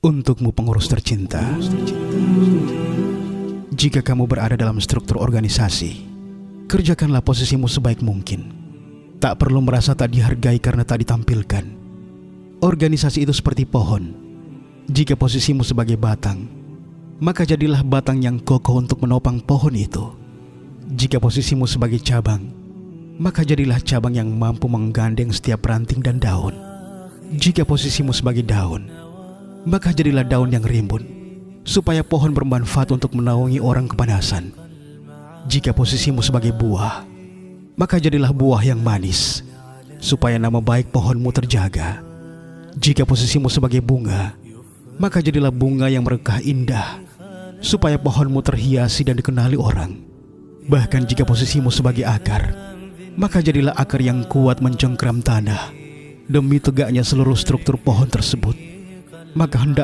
Untukmu pengurus tercinta, jika kamu berada dalam struktur organisasi, kerjakanlah posisimu sebaik mungkin. Tak perlu merasa tak dihargai karena tak ditampilkan. Organisasi itu seperti pohon. Jika posisimu sebagai batang, maka jadilah batang yang kokoh untuk menopang pohon itu. Jika posisimu sebagai cabang, maka jadilah cabang yang mampu menggandeng setiap ranting dan daun. Jika posisimu sebagai daun, maka jadilah daun yang rimbun, supaya pohon bermanfaat untuk menaungi orang kepanasan. Jika posisimu sebagai buah, maka jadilah buah yang manis, supaya nama baik pohonmu terjaga. Jika posisimu sebagai bunga, maka jadilah bunga yang merekah indah, supaya pohonmu terhiasi dan dikenali orang. Bahkan jika posisimu sebagai akar, maka jadilah akar yang kuat mencengkram tanah, demi tegaknya seluruh struktur pohon tersebut. Maka hendak